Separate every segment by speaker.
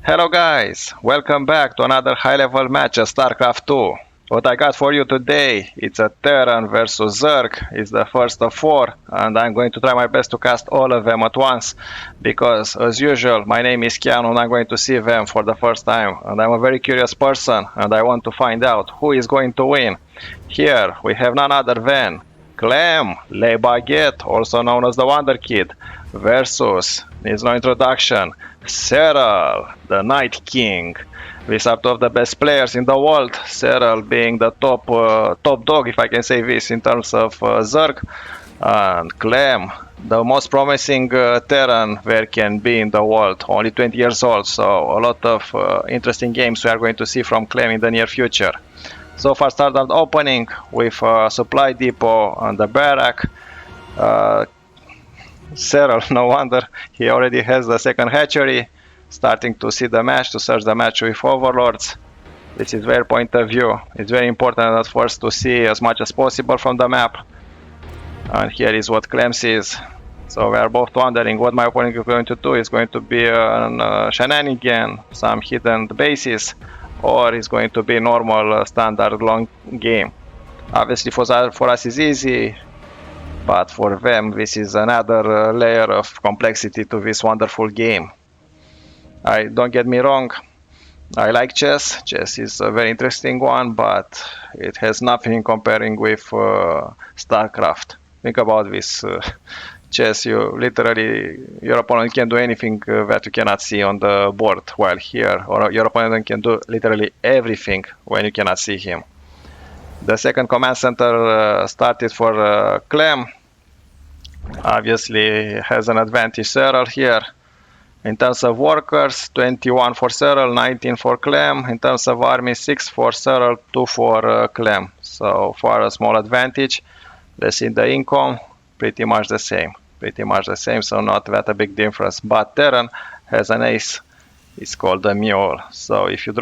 Speaker 1: Hello guys, welcome back to another high-level match of StarCraft 2. What I got for you today, it's a TERRAN versus ZERG. It's the first of four, and I'm going to try my best to cast all of them at once, because as usual, my name is Keanu and I'm going to see them for the first time, and I'm a very curious person, and I want to find out who is going to win. Here, we have none other than Clem, Le Baguette, also known as the Wonder Kid, versus, needs no introduction, Serral, the Night King. These are two of the best players in the world, Serral being the top dog, if I can say this, in terms of ZERG, and Clem, the most promising Terran there can be in the world, only 20 years old, so a lot of interesting games we are going to see from Clem in the near future. So far started opening with a supply depot on the barrack. Serral, no wonder, he already has the second hatchery, starting to see the match, to search the match with overlords. This is their point of view. It's very important at first to see as much as possible from the map. And here is what Clem sees. So we are both wondering what my opponent is going to do. It's going to be a shenanigan, some hidden bases, or it's going to be normal standard long game. Obviously for us is easy, but for them this is another layer of complexity to this wonderful game. Don't get me wrong, I like chess. Chess is a very interesting one, but it has nothing comparing with StarCraft. Think about this. Chess, your opponent can do anything that you cannot see on the board, while here, your opponent can do literally everything when you cannot see him. The second command center started for Clem. Obviously has an advantage Serral here. In terms of workers, 21 for Serral, 19 for Clem. In terms of army, 6 for Serral, 2 for Clem. So far a small advantage. Let's see the income, pretty much the same. So not that a big difference. But Terran has an ace. It's called a mule. So if you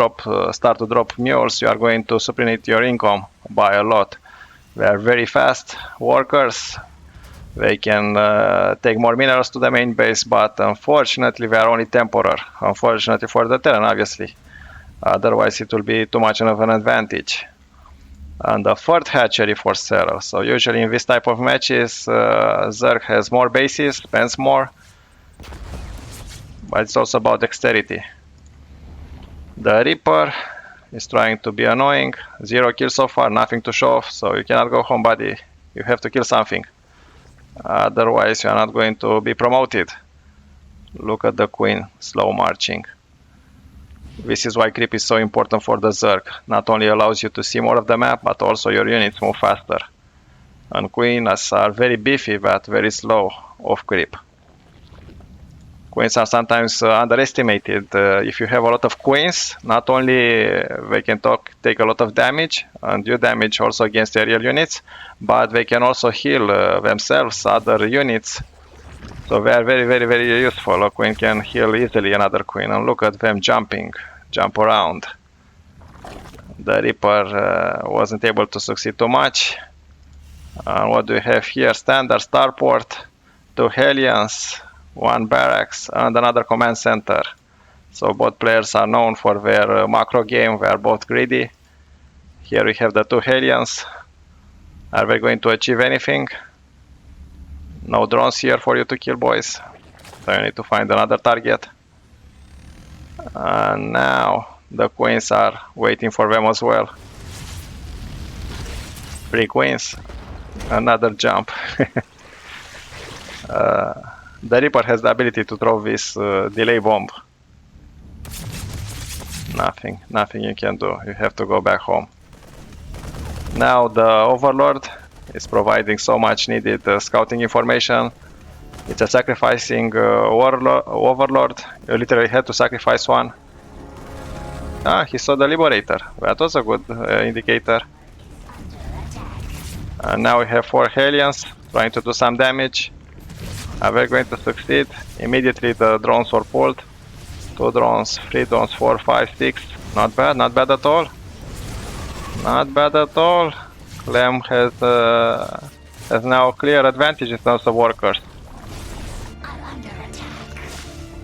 Speaker 1: start to drop mules, you are going to supplement your income by a lot. They are very fast workers. They can take more minerals to the main base, but unfortunately they are only temporary. Unfortunately for the Terran, obviously. Otherwise it will be too much of an advantage. And the third hatchery for Serral. So usually in this type of matches, ZERG has more bases, spends more, but it's also about dexterity. The Reaper is trying to be annoying. 0 kills so far, nothing to show off, so you cannot go home, buddy. You have to kill something. Otherwise you are not going to be promoted. Look at the Queen, slow marching. This is why creep is so important for the ZERG. Not only allows you to see more of the map, but also your units move faster. And Queens are very beefy, but very slow off creep. Queens are sometimes underestimated. If you have a lot of queens, not only they can take a lot of damage and do damage also against aerial units, but they can also heal themselves, other units. So they are very useful. A queen can heal easily another queen, and look at them jump around. The Reaper wasn't able to succeed too much. What do we have here? Standard starport, 2 Hellions, 1 barracks, and another command center. So both players are known for their macro game. They are both greedy. Here we have the 2 Hellions. Are they going to achieve anything? No drones here for you to kill, boys. So you need to find another target. And now the queens are waiting for them as well. 3 queens. Another jump. The Reaper has the ability to throw this delay bomb. Nothing you can do. You have to go back home. Now the Overlord is providing so much needed scouting information. It's a sacrificing Overlord. You literally had to sacrifice one. He saw the Liberator. That was a good indicator. And now we have 4 Hellions trying to do some damage. Are they going to succeed? Immediately the drones were pulled. 2 drones, 3 drones, 4, 5, 6. Not bad at all. Not bad at all. Clem has now clear advantage in terms of workers.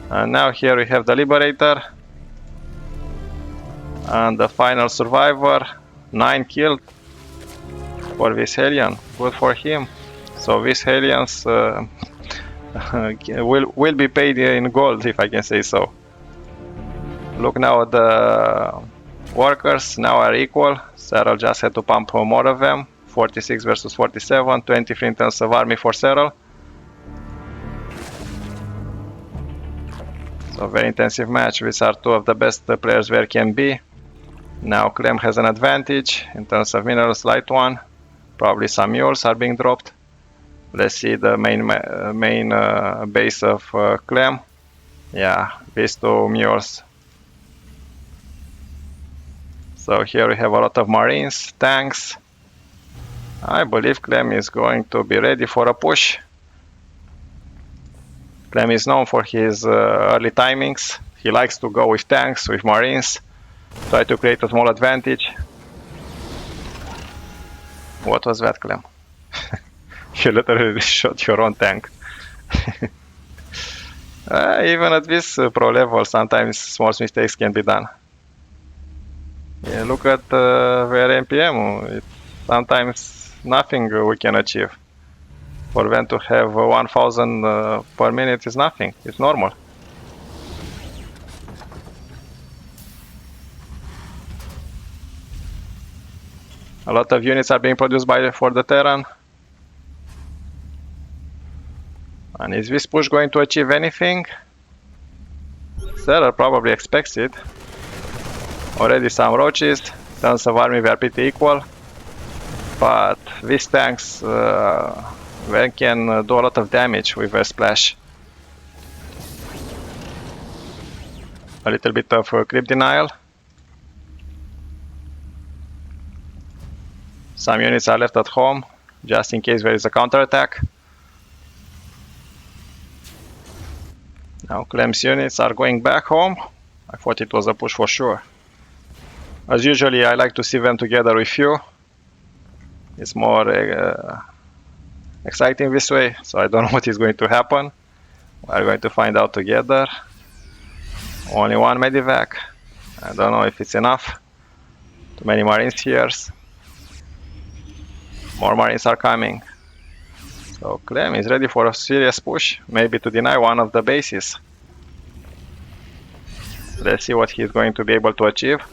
Speaker 1: And now here we have the Liberator. And the final survivor, 9 killed for this Hellion. Good for him. So these Hellions will be paid in gold, if I can say so. Look now at the workers, now are equal. Serral just had to pump more of them. 46 versus 47, 23 in terms of army for Serral. So very intensive match. These are two of the best players there can be. Now Clem has an advantage in terms of minerals, light one. Probably some mules are being dropped. Let's see the main base of Clem. Yeah, these two mules. So here we have a lot of marines, tanks. I believe Clem is going to be ready for a push. Clem is known for his early timings. He likes to go with tanks, with marines. Try to create a small advantage. What was that, Clem? You literally shot your own tank. Even at this pro level, sometimes small mistakes can be done. Yeah, look at their NPM. It's sometimes nothing we can achieve. For them to have 1000 per minute is nothing. It's normal. A lot of units are being produced for the Terran. And is this push going to achieve anything? Serral probably expects it. Already some roaches. In terms of army, we are pretty equal. But these tanks they can do a lot of damage with a splash. A little bit of creep denial. Some units are left at home, just in case there is a counterattack. Now Clem's units are going back home. I thought it was a push for sure. As usually, I like to see them together with you. It's more exciting this way, so I don't know what is going to happen. We're going to find out together. Only one medivac. I don't know if it's enough. Too many marines here. More marines are coming. So Clem is ready for a serious push, maybe to deny one of the bases. Let's see what he's going to be able to achieve.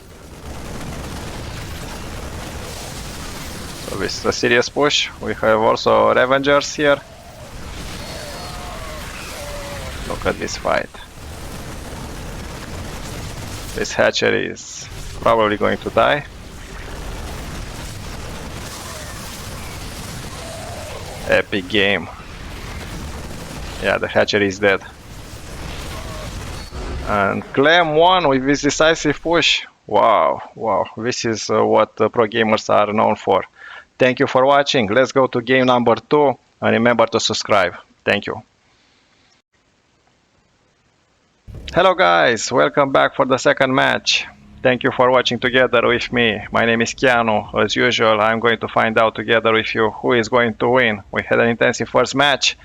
Speaker 1: So this is a serious push. We have also Revengers here. Look at this fight. This hatchery is probably going to die. Epic game. Yeah, the hatchery is dead. And Clem won with this decisive push. Wow, wow, this is what pro gamers are known for. Thank you for watching. Let's go to game number 2 and remember to subscribe. Thank you. Hello guys, welcome back for the second match. Thank you for watching together with me. My name is Keanu. As usual, I'm going to find out together with you who is going to win. We had an intensive first match,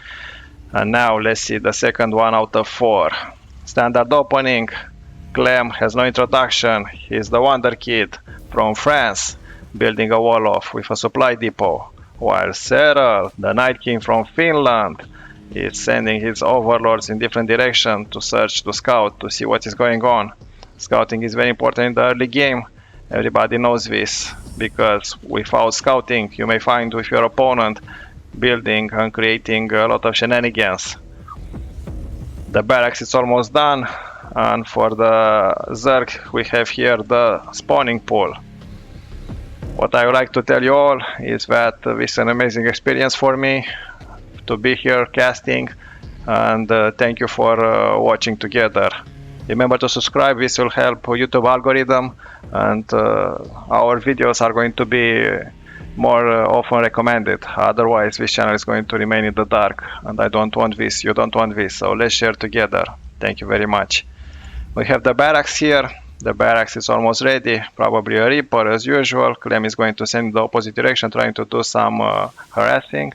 Speaker 1: and now let's see the second one out of 4. Standard opening. Clem has no introduction. He's the wonder kid from France, building a wall off with a supply depot, while Serral, the Night King from Finland, is sending his overlords in different directions to search, to scout, to see what is going on. Scouting is very important in the early game. Everybody knows this, because without scouting you may find with your opponent building and creating a lot of shenanigans. The barracks is almost done, and for the ZERG we have here the spawning pool. What I would like to tell you all is that this is an amazing experience for me to be here casting, and thank you for watching together. Remember to subscribe, this will help YouTube algorithm, and our videos are going to be more often recommended. Otherwise this channel is going to remain in the dark, and I don't want this, you don't want this, so let's share together. Thank you very much. We have the barracks here. The barracks is almost ready, probably a Reaper as usual. Clem is going to send in the opposite direction, trying to do some harassing,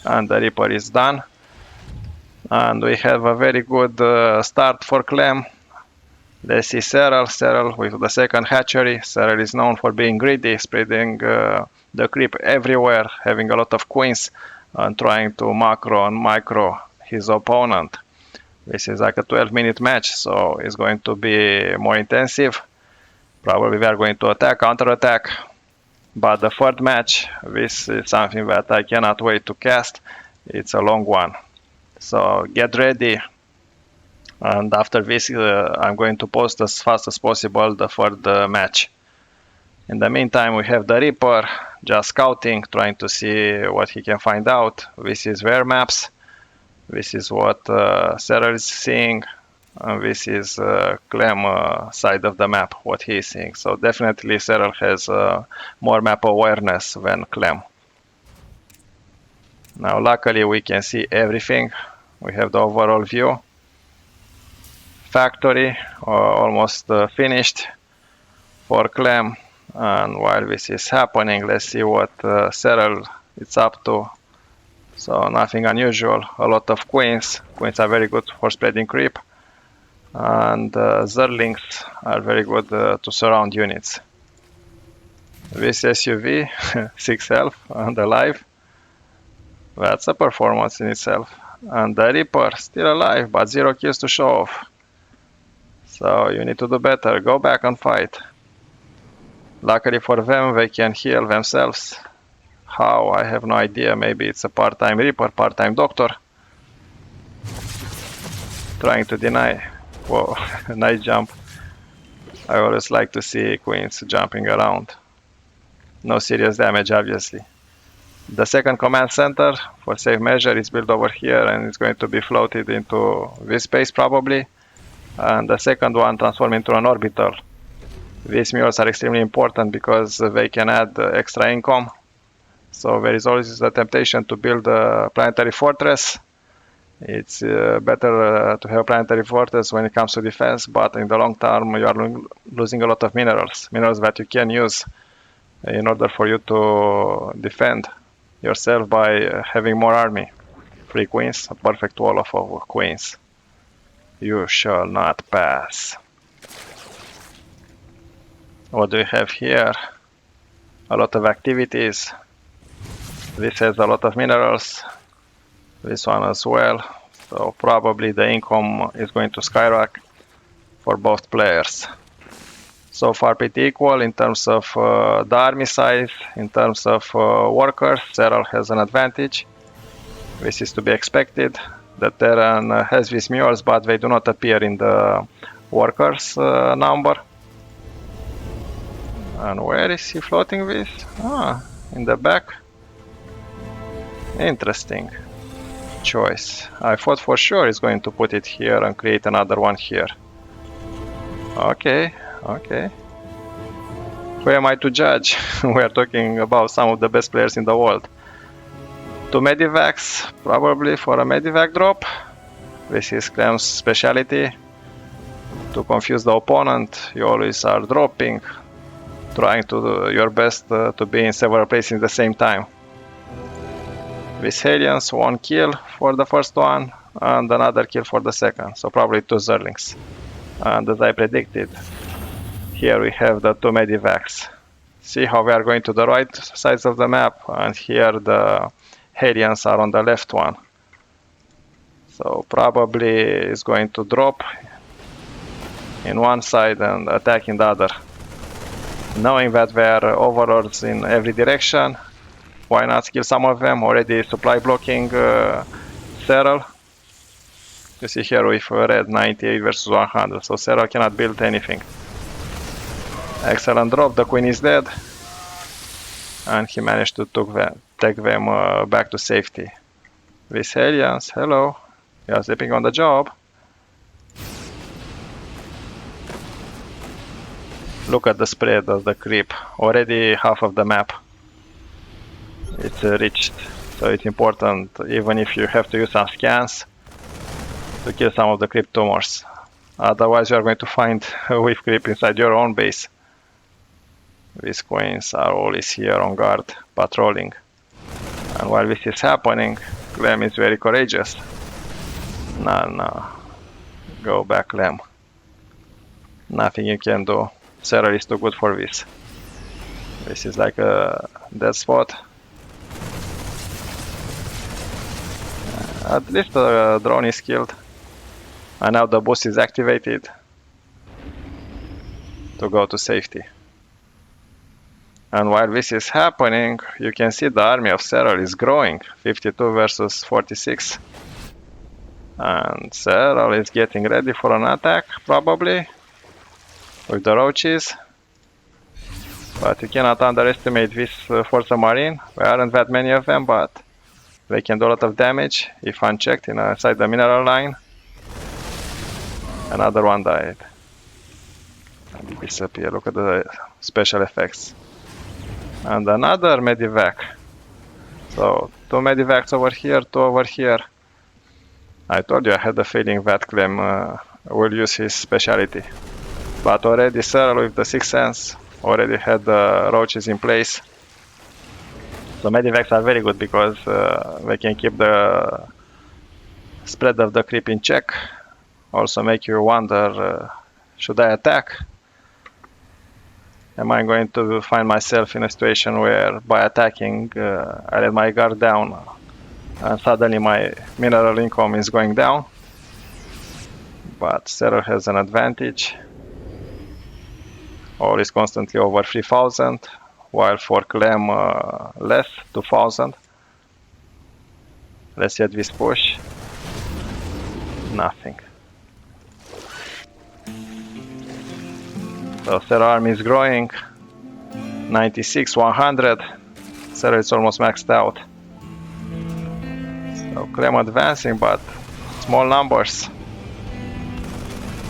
Speaker 1: and the Reaper is done. And we have a very good start for Clem. Let's see Serral. Serral with the second hatchery. Serral is known for being greedy, spreading the creep everywhere, having a lot of queens, and trying to macro and micro his opponent. This is like a 12-minute match, so it's going to be more intensive. Probably we are going to attack, counter-attack. But the third match, this is something that I cannot wait to cast. It's a long one. So get ready. And after this, I'm going to post as fast as possible the third match. In the meantime, we have the Reaper just scouting, trying to see what he can find out. This is their maps. This is what Serral is seeing. And this is Clem side of the map, what he is seeing. So definitely Serral has more map awareness than Clem. Now luckily we can see everything. We have the overall view. Factory almost finished for Clem, and while this is happening, let's see what Serral is up to. So nothing unusual, a lot of queens. Queens are very good for spreading creep, and Zerlings are very good to surround units. This SUV, 6 health and alive. That's a performance in itself. And the Reaper still alive, but 0 kills to show off. So you need to do better, go back and fight. Luckily for them, they can heal themselves. How? I have no idea. Maybe it's a part-time Reaper, part-time Doctor. Trying to deny. Whoa, nice jump. I always like to see queens jumping around. No serious damage, obviously. The second command center, for safe measure, is built over here and it's going to be floated into this space probably. And the second one transformed into an orbital. These mules are extremely important because they can add extra income. So there is always the temptation to build a planetary fortress. It's better to have a planetary fortress when it comes to defense, but in the long term you are losing a lot of minerals that you can use in order for you to defend yourself by having more army. 3 queens, a perfect wall of queens. You shall not pass. What do we have here? A lot of activities. This has a lot of minerals. This one as well. So probably the income is going to skyrocket for both players. So far pretty equal in terms of the army size, in terms of workers. Serral has an advantage. This is to be expected. The TERRAN has these mules, but they do not appear in the workers number. And where is he floating with? Ah, in the back. Interesting choice. I thought for sure he's going to put it here and create another one here. Okay, okay. Who am I to judge? We are talking about some of the best players in the world. 2 medivacs, probably for a medivac drop. This is Clem's specialty. To confuse the opponent, you always are dropping, trying to do your best to be in several places at the same time. With aliens, 1 kill for the first one and another kill for the second, so probably 2 Zerlings. And as I predicted, here we have the 2 medivacs. See how we are going to the right sides of the map, and here the aliens are on the left one. So probably it's going to drop in one side and attack in the other. Knowing that there are overlords in every direction, why not kill some of them? Already supply blocking Serral. You see here with red 98 versus 100, so Serral cannot build anything. Excellent drop, the queen is dead. And he managed to take them back to safety. These aliens, hello, you are sleeping on the job. Look at the spread of the creep, already half of the map. It's reached, so it's important, even if you have to use some scans, to kill some of the creep tumors. Otherwise you are going to find with creep inside your own base. These queens are always here on guard, patrolling. And while this is happening, Clem is very courageous. No, go back, Clem. Nothing you can do. Serral is too good for this. This is like a dead spot. At least the drone is killed. And now the boost is activated to go to safety. And while this is happening, you can see the army of Serral is growing. 52 versus 46. And Serral is getting ready for an attack, probably, with the roaches. But you cannot underestimate this Forza Marine. There aren't that many of them, but they can do a lot of damage if unchecked inside the mineral line. Another one died. And he disappeared. Look at the special effects. And another medivac. So 2 medivacs over here, 2 over here. I told you I had a feeling that Clem will use his speciality. But already Serral with the 6th sense already had the roaches in place. So medivacs are very good because they can keep the spread of the creep in check. Also make you wonder, should I attack? Am I going to find myself in a situation where by attacking I let my guard down and suddenly my mineral income is going down? But Serral has an advantage. All is constantly over 3000, while for Clem less, 2000. Let's get this push. Nothing. So Serral army is growing. 96, 100. Serral is almost maxed out. So Clem advancing, but small numbers.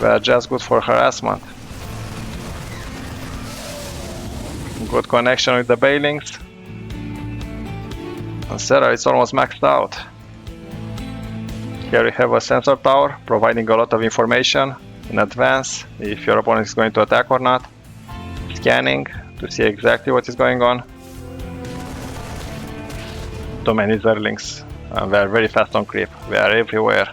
Speaker 1: They are just good for harassment. Good connection with the bailings. And Serral is almost maxed out. Here we have a sensor tower providing a lot of information in advance if your opponent is going to attack or not. Scanning to see exactly what is going on. Too many Zerglings. They are very fast on creep. They are everywhere.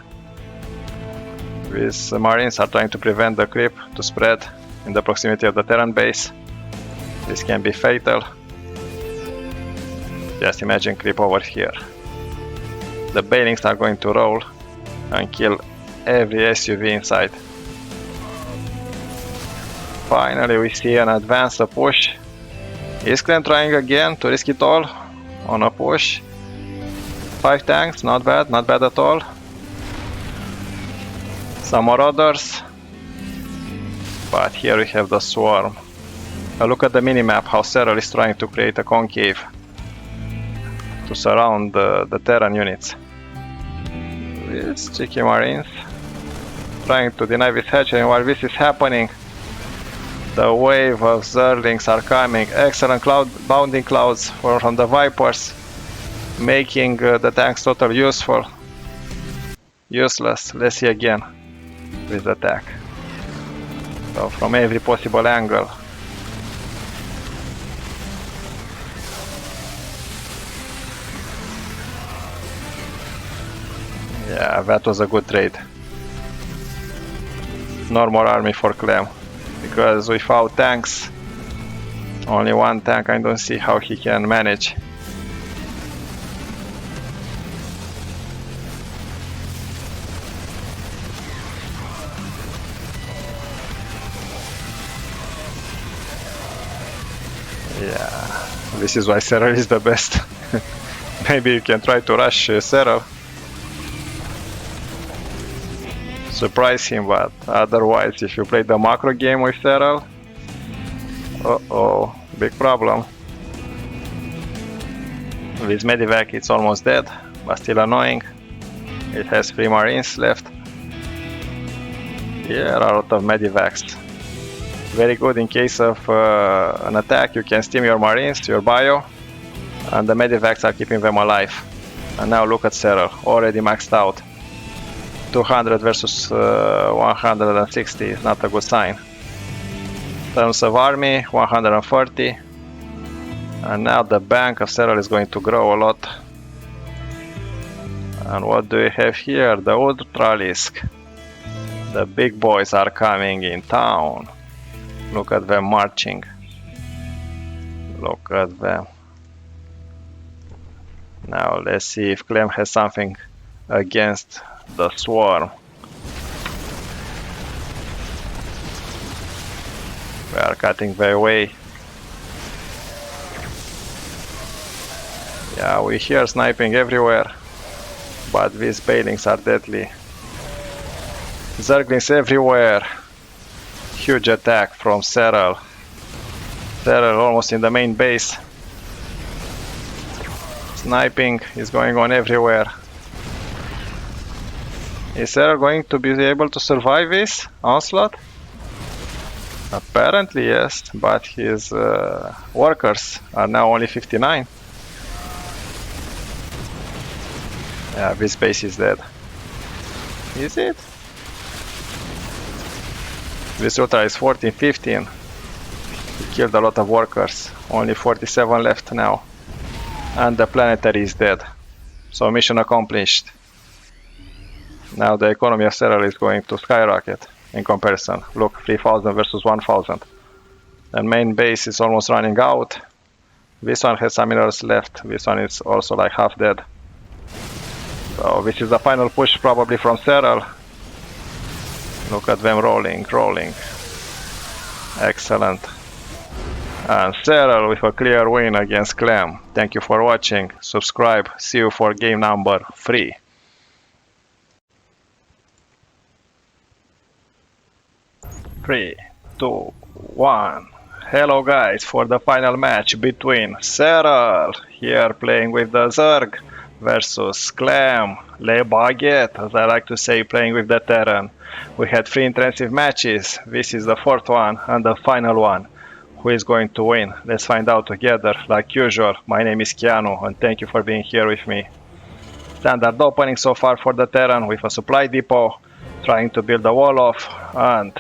Speaker 1: These Marines are trying to prevent the creep to spread in the proximity of the TERRAN base. This can be fatal. Just imagine creep over here. The bailings are going to roll and kill every SUV inside. Finally we see an advance, a push. Is Clem trying again to risk it all on a push? 5 tanks, not bad at all. Some more others. But here we have the swarm. Now look at the minimap, how Serral is trying to create a concave to surround the TERRAN units. These cheeky Marines trying to deny this hatchery, and while this is happening, the wave of Zerglings are coming. Excellent bounding clouds from the Vipers, making the tanks totally useless. Let's see again this attack. So from every possible angle. Yeah, that was a good trade. Normal army for Clem. Because without tanks, only 1 tank, I don't see how he can manage. Yeah, this is why Serral is the best. Maybe you can try to rush Serral. Surprise him, but otherwise, if you play the macro game with Serral, uh-oh, big problem. This medivac is almost dead, but still annoying. It has 3 Marines left. Here are a lot of medivacs. Very good in case of an attack. You can steam your Marines to your bio, and the medivacs are keeping them alive. And now look at Serral, already maxed out. 200 versus 160 is not a good sign. In terms of army, 140. And now the bank of Serral is going to grow a lot. And what do we have here? The Ultralisk. The big boys are coming in town. Look at them marching. Look at them. Now let's see if Clem has something against the swarm. We are cutting their way. Yeah, we hear sniping everywhere, but these bailings are deadly. Zerglings everywhere. Huge attack from Serral. Serral almost in the main base. Sniping is going on everywhere. Is Serral going to be able to survive this onslaught? Apparently yes, but his workers are now only 59. Yeah, this base is dead. Is it? This ultra is 14, 15. He killed a lot of workers. Only 47 left now. And the planetary is dead. So mission accomplished. Now the economy of Serral is going to skyrocket in comparison. Look, 3000 versus 1000. And main base is almost running out. This one has some minerals left. This one is also like half dead. So this is the final push probably from Serral. Look at them rolling. Excellent. And Serral with a clear win against Clem. Thank you for watching. Subscribe. See you for game number 3. Three, two, one. Hello guys, for the final match between Serral, here playing with the ZERG, versus Clem, Le Baguette, as I like to say, playing with the TERRAN. We had 3 intensive matches. This is the 4th one and the final one. Who is going to win? Let's find out together. Like usual, my name is Keanu and thank you for being here with me. Standard opening so far for the TERRAN with a supply depot, trying to build a wall off. And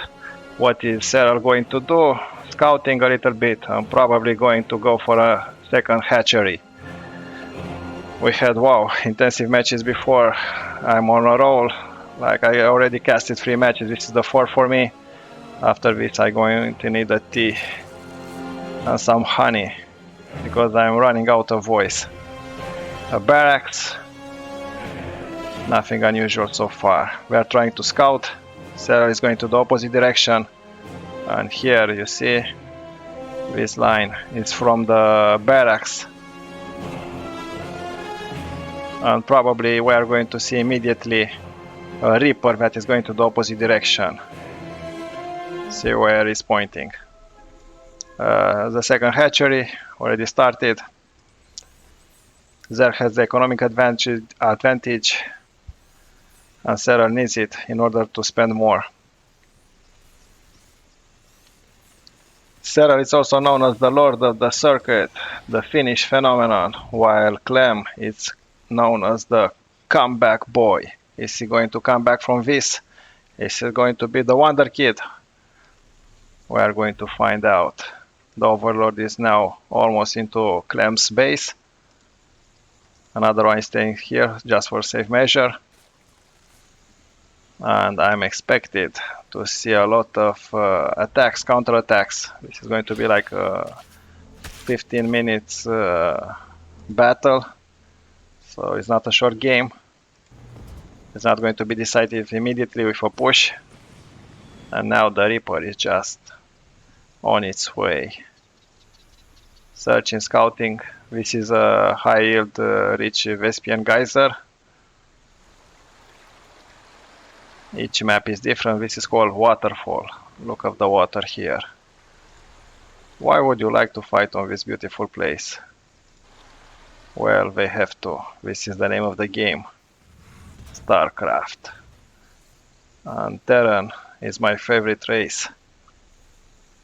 Speaker 1: what is Serral going to do? Scouting a little bit. I'm probably going to go for a second hatchery. We had, wow, intensive matches before. I'm on a roll. Like, I already casted 3 matches. This is the 4th for me. After this I'm going to need a tea and some honey because I'm running out of voice. A barracks. Nothing unusual so far. We are trying to scout. Serral is going to the opposite direction. And here you see this line is from the barracks. And probably we are going to see immediately a Reaper that is going to the opposite direction. See where it's pointing. The second hatchery already started. ZERG has the economic advantage and Serral needs it in order to spend more. Serral is also known as the Lord of the Circuit, the Finnish phenomenon, while Clem is known as the comeback boy. Is he going to come back from this? Is he going to be the Wonder Kid? We are going to find out. The Overlord is now almost into Clem's base. Another one is staying here just for safe measure. And I'm expected to see a lot of attacks, counter-attacks. This is going to be like a 15 minutes battle. So it's not a short game. It's not going to be decided immediately with a push. And now the Reaper is just on its way. Searching, scouting. This is a high yield rich Vespian geyser. Each map is different. This is called Waterfall. Look at the water here. Why would you like to fight on this beautiful place? Well, they have to. This is the name of the game. StarCraft. And TERRAN is my favorite race.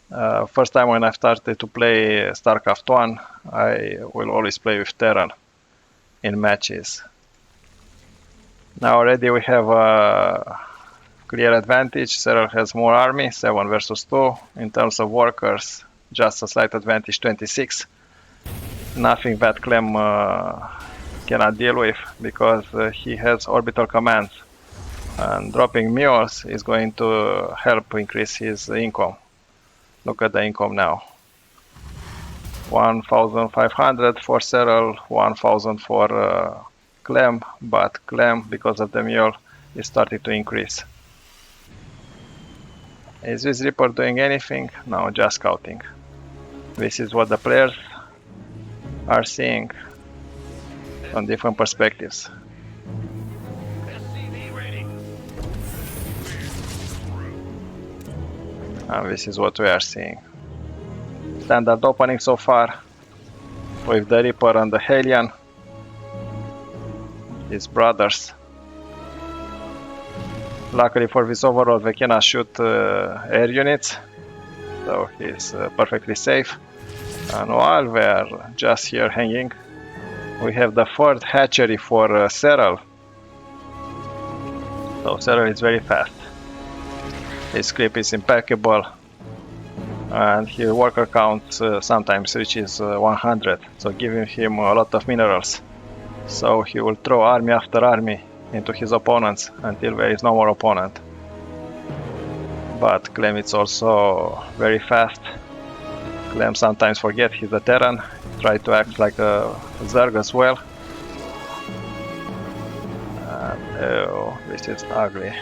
Speaker 1: First time when I started to play StarCraft 1, I will always play with TERRAN in matches. Now already we have a clear advantage. Serral has more army, 7 versus 2. In terms of workers, just a slight advantage, 26. Nothing that Clem cannot deal with because he has orbital commands. And dropping mules is going to help increase his income. look at the income now. 1,500 for Serral, 1,000 for Clem, but Clem, because of the mule, is starting to increase. Is this Reaper doing anything? No, just scouting. This is what the players are seeing from different perspectives. And this is what we are seeing. Standard opening so far, with the Reaper and the Hellion, his brothers. Luckily for this overall, they cannot shoot air units, so he's perfectly safe. And while we are just here hanging, we have the third hatchery for Serral. So Serral is very fast. His clip is impeccable, and his worker count sometimes reaches 100, so giving him a lot of minerals. So he will throw army after army into his opponents until there is no more opponent. But Clem is also very fast. Clem sometimes forget he's a TERRAN, try to act like a ZERG as well. And, oh, this is ugly.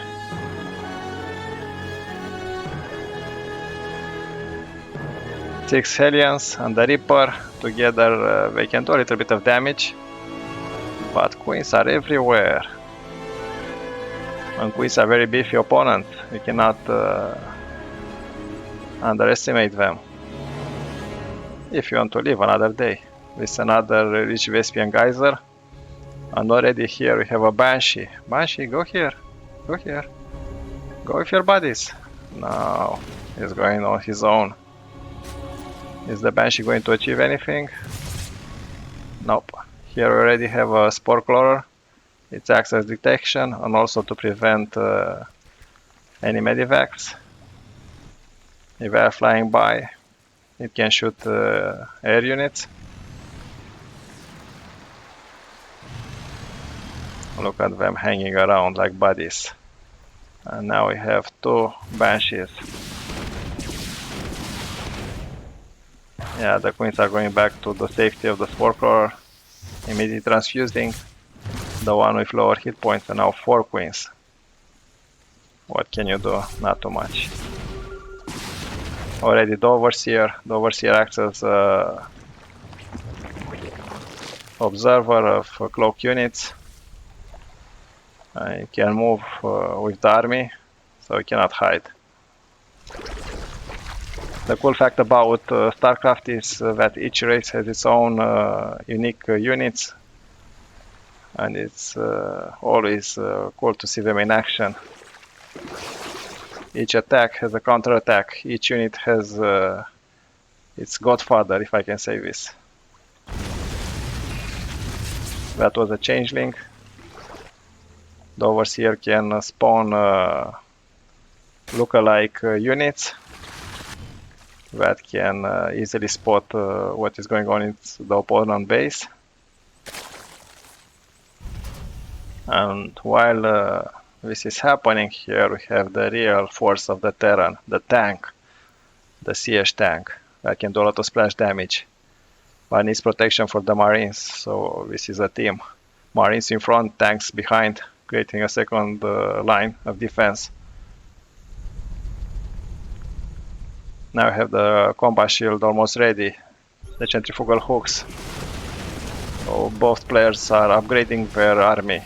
Speaker 1: Six Hellions and the Reaper together, they can do a little bit of damage, but Queens are everywhere. And Queens are very beefy opponents, you cannot underestimate them. If you want to live another day. With another Rich Vespian Geyser, and already here we have a Banshee. Banshee, go here, go here, go with your buddies. No, he's going on his own. Is the Banshee going to achieve anything? Nope. Here we already have a Spore Crawler. It acts as detection and also to prevent any medivacs. If they are flying by, it can shoot air units. Look at them hanging around like buddies. And now we have two Banshees. Yeah, the Queens are going back to the safety of the Spore Crawler, immediately transfusing the one with lower hit points, and now 4 Queens. What can you do? Not too much. Already the Overseer acts as observer of cloak units. He can move with the army, so he cannot hide. The cool fact about StarCraft is that each race has its own unique units, and it's always cool to see them in action. Each attack has a counter-attack, each unit has its godfather, if I can say this. That was a changeling. The Overseer can spawn look-alike units that can easily spot what is going on in the opponent base. And while this is happening, here we have the real force of the TERRAN, the tank, the siege tank, that can do a lot of splash damage, but needs protection for the Marines, so this is a team. Marines in front, tanks behind, creating a second line of defense. Now we have the combat shield almost ready, the centrifugal hooks. So both players are upgrading their army.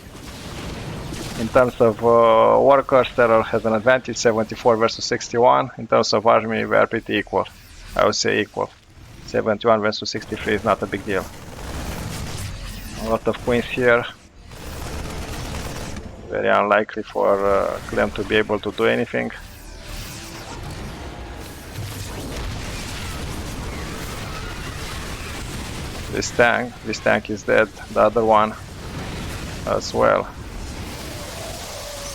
Speaker 1: In terms of workers, Serral has an advantage, 74 versus 61. In terms of army, we are pretty equal. I would say equal. 71 versus 63 is not a big deal. A lot of Queens here. Very unlikely for Clem to be able to do anything. This tank is dead. The other one as well.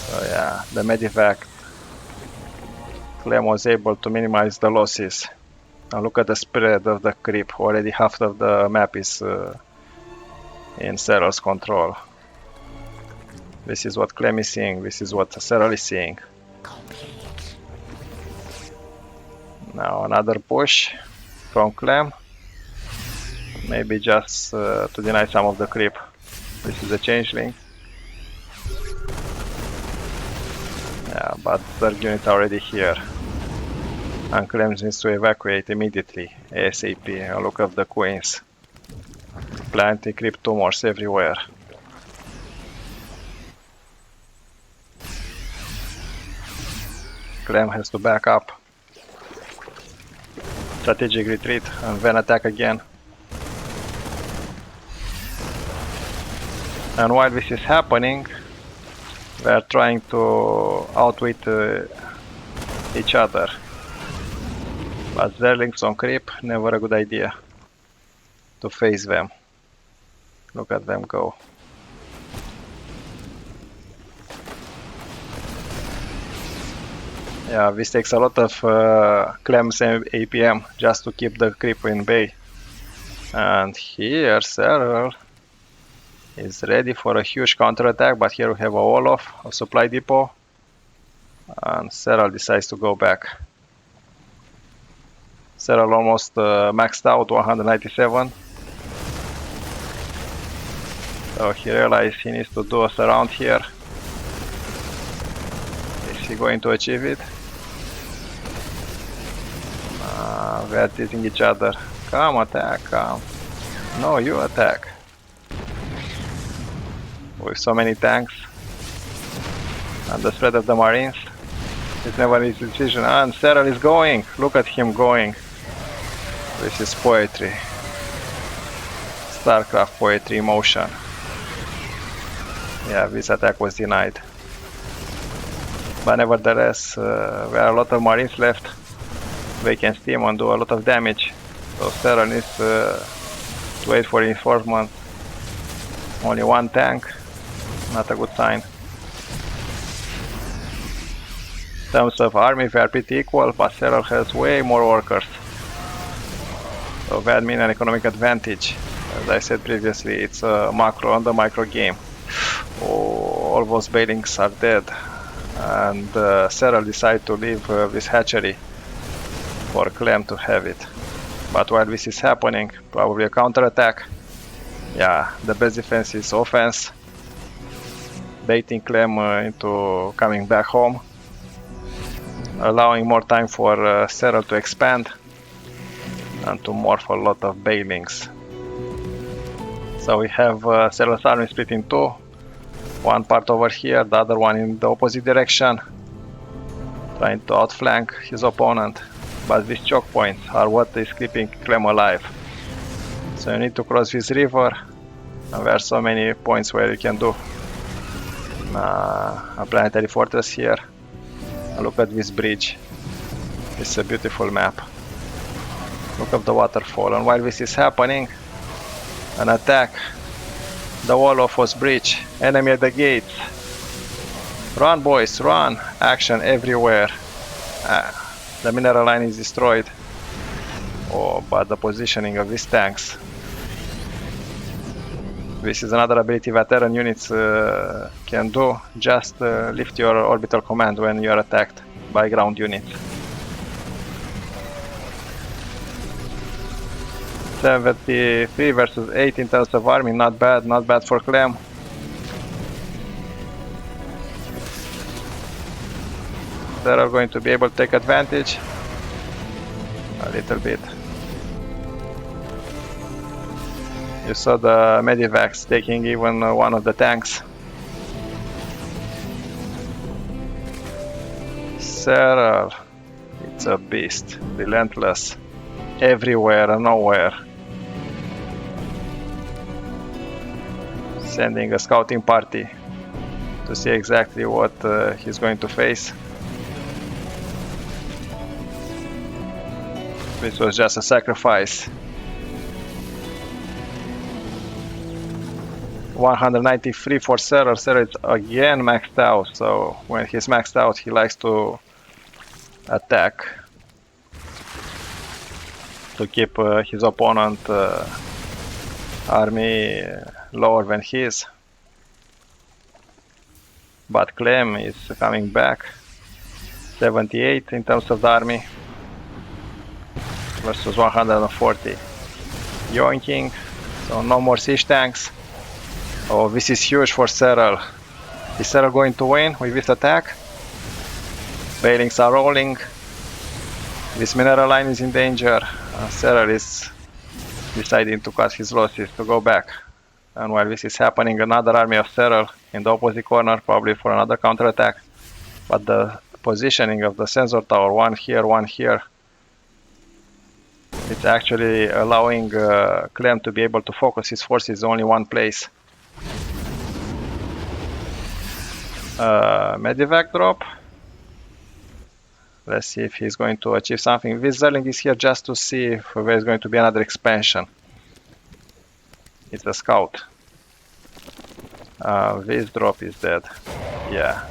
Speaker 1: So yeah, the medivac. Clem was able to minimize the losses. Now look at the spread of the creep. Already half of the map is in Serral's control. This is what Clem is seeing. This is what Serral is seeing. Now another push from Clem. Maybe just to deny some of the creep. This is a changeling. Yeah, but ZERG unit already here. And Clem needs to evacuate immediately, ASAP, and look at the queens. Plenty creep tumors everywhere. Clem has to back up. Strategic retreat and then attack again. And while this is happening, they are trying to outwit each other. But Zerlings on creep, never a good idea to face them. Look at them go. Yeah, this takes a lot of Clem's APM just to keep the creep in bay. And here Serral is ready for a huge counterattack, but here we have a wall-off, a supply depot, and Serral decides to go back. Serral almost maxed out, 197. So he realized he needs to do a surround here. Is he going to achieve it? They are teasing each other. Come, attack, come. No, you attack. With so many tanks and the spread of the Marines, it's never an easy decision. And Serral is going. Look at him going. This is poetry. StarCraft poetry in motion. Yeah, this attack was denied. But nevertheless, there are a lot of Marines left. They can steam and do a lot of damage. So Serral needs to wait for reinforcement. Only one tank. Not a good sign. In terms of army, they are pretty equal, but Serral has way more workers. So that means an economic advantage. As I said previously, it's a macro on the micro game. Oh, all those bailings are dead. And Serral decided to leave this hatchery for Clem to have it. But while this is happening, probably a counterattack. Yeah, the best defense is offense. Baiting Clem into coming back home, allowing more time for Serral to expand and to morph a lot of bailings. So we have Serral's army split in two, one part over here, the other one in the opposite direction, trying to outflank his opponent, but these choke points are what is keeping Clem alive. So you need to cross this river, and there are so many points where you can do a planetary fortress here. And look at this bridge. It's a beautiful map. Look at the waterfall. And while this is happening, an attack. The wall-off was breached. Enemy at the gates. Run, boys, run! Action everywhere. The mineral line is destroyed. Oh, but the positioning of these tanks. This is another ability that TERRAN units can do. Just lift your orbital command when you are attacked by ground units. 73 versus 8 in terms of army, not bad for Clem. They are going to be able to take advantage a little bit. You saw the medivacs taking even one of the tanks. Serral, it's a beast, relentless, everywhere and nowhere. Sending a scouting party to see exactly what he's going to face. This was just a sacrifice. 193 for Serral. Serral is again maxed out, so when he's maxed out he likes to attack to keep his opponent army lower than his. But Clem is coming back. 78 in terms of the army. versus 140. Yoinking, so no more siege tanks. Oh, this is huge for Serral. Is Serral going to win with this attack? Bailings are rolling. This mineral line is in danger. Serral is deciding to cut his losses to go back. And while this is happening, another army of Serral in the opposite corner, probably for another counterattack. But the positioning of the sensor tower, one here, it's actually allowing Clem to be able to focus his forces only one place. Medivac drop. Let's see if he's going to achieve something. This Zerling is here just to see if there is going to be another expansion. It's a scout. This drop is dead. Yeah.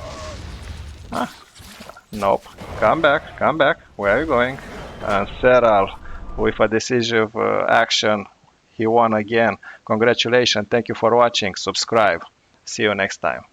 Speaker 1: Nope. Come back, come back. Where are you going? And Serral, with a decisive action, he won again. Congratulations. Thank you for watching. Subscribe. See you next time.